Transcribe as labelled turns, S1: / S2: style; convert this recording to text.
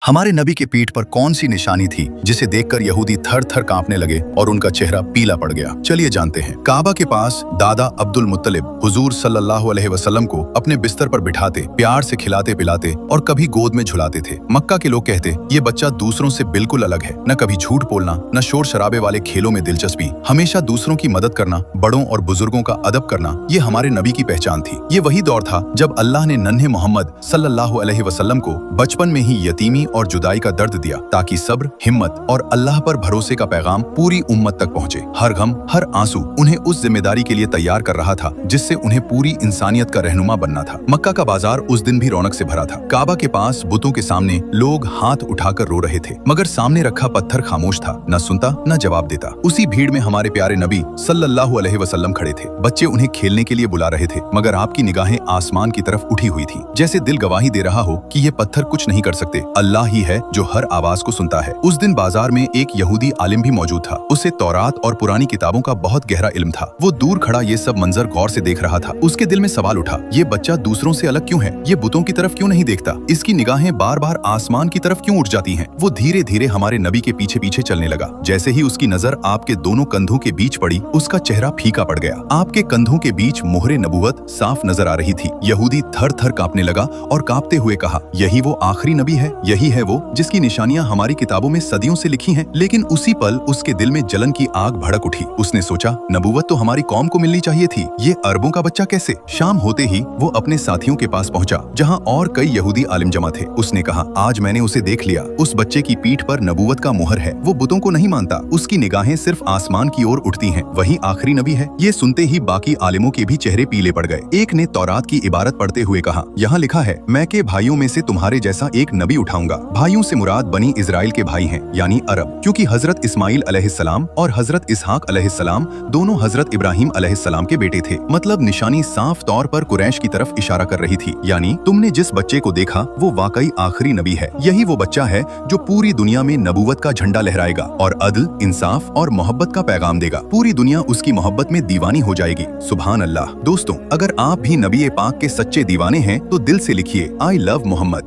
S1: हमारे नबी के पीठ पर कौन सी निशानी थी जिसे देखकर यहूदी थर थर कांपने लगे और उनका चेहरा पीला पड़ गया? चलिए जानते हैं। काबा के पास दादा अब्दुल मुत्तलिब हुजूर सल्लल्लाहु अलैहि वसल्लम को अपने बिस्तर पर बिठाते, प्यार से खिलाते पिलाते और कभी गोद में झुलाते थे। मक्का के लोग कहते, ये बच्चा दूसरों से बिल्कुल अलग है, न कभी झूठ बोलना, न शोर शराबे वाले खेलों में दिलचस्पी, हमेशा दूसरों की मदद करना, बड़ों और बुजुर्गों का अदब करना, ये हमारे नबी की पहचान थी। ये वही दौर था जब अल्लाह ने नन्हे मोहम्मद सल्लल्लाहु अलैहि वसल्लम को बचपन में ही यतीमी और जुदाई का दर्द दिया, ताकि सब्र, हिम्मत और अल्लाह पर भरोसे का पैगाम पूरी उम्मत तक पहुंचे। हर गम, हर आंसू उन्हें उस जिम्मेदारी के लिए तैयार कर रहा था जिससे उन्हें पूरी इंसानियत का रहनुमा बनना था। मक्का का बाजार उस दिन भी रौनक से भरा था। काबा के पास बुतों के सामने लोग हाथ उठाकर रो रहे थे, मगर सामने रखा पत्थर खामोश था, न सुनता न जवाब देता। उसी भीड़ में हमारे प्यारे नबी सल्लल्लाहु अलैहि वसल्लम खड़े थे। बच्चे उन्हें खेलने के लिए बुला रहे थे, मगर आपकी निगाहें आसमान की तरफ उठी हुई थी, जैसे दिल गवाही दे रहा हो कि ये पत्थर कुछ नहीं कर सकते, अल्लाह ही है जो हर आवाज को सुनता है। उस दिन बाजार में एक यहूदी आलिम भी मौजूद था। उसे तौरात और पुरानी किताबों का बहुत गहरा इल्म था। वो दूर खड़ा ये सब मंजर गौर से देख रहा था। उसके दिल में सवाल उठा, ये बच्चा दूसरों से अलग क्यों है? ये बुतों की तरफ क्यों नहीं देखता? इसकी निगाहें बार बार आसमान की तरफ क्यों उठ जाती हैं? वो धीरे धीरे हमारे नबी के पीछे पीछे चलने लगा। जैसे ही उसकी नजर आपके दोनों कंधों के बीच पड़ी, उसका चेहरा फीका पड़ गया। आपके कंधों के बीच मोहरे नबूवत साफ नजर आ रही थी। यहूदी थर थर कांपने लगा और कांपते हुए कहा, यही वो आखिरी नबी है? यही है वो जिसकी निशानियां हमारी किताबों में सदियों से लिखी हैं? लेकिन उसी पल उसके दिल में जलन की आग भड़क उठी। उसने सोचा, नबूवत तो हमारी कौम को मिलनी चाहिए थी, ये अरबों का बच्चा कैसे? शाम होते ही वो अपने साथियों के पास पहुंचा, जहां और कई यहूदी आलिम जमा थे। उसने कहा, आज मैंने उसे देख लिया। उस बच्चे की पीठ पर नबूवत का मुहर है। वो बुतों को नहीं मानता, उसकी निगाहें सिर्फ आसमान की ओर उठती हैं। वही आखिरी नबी है। ये सुनते ही बाकी आलिमों के भी चेहरे पीले पड़ गए। एक ने तौरात की इबारत पढ़ते हुए कहा, यहाँ लिखा है, मैं के भाइयों में से तुम्हारे जैसा एक नबी उठाऊंगा। भाइयों से मुराद बनी इजराइल के भाई हैं, यानी अरब, क्योंकि हजरत इस्माइल अलैहिस्सलाम और हजरत इसहाक अलैहिस्सलाम दोनों हजरत इब्राहिम अलैहिस्सलाम के बेटे थे। मतलब निशानी साफ तौर पर कुरैश की तरफ इशारा कर रही थी, यानी तुमने जिस बच्चे को देखा वो वाकई आखिरी नबी है। यही वो बच्चा है जो पूरी दुनिया में नबूवत का झंडा लहराएगा और अदल, इंसाफ और मोहब्बत का पैगाम देगा। पूरी दुनिया उसकी मोहब्बत में दीवानी हो जाएगी। सुभान अल्लाह। दोस्तों, अगर आप भी नबी पाक के सच्चे दीवाने हैं तो दिल से लिखिए, आई लव मोहम्मद।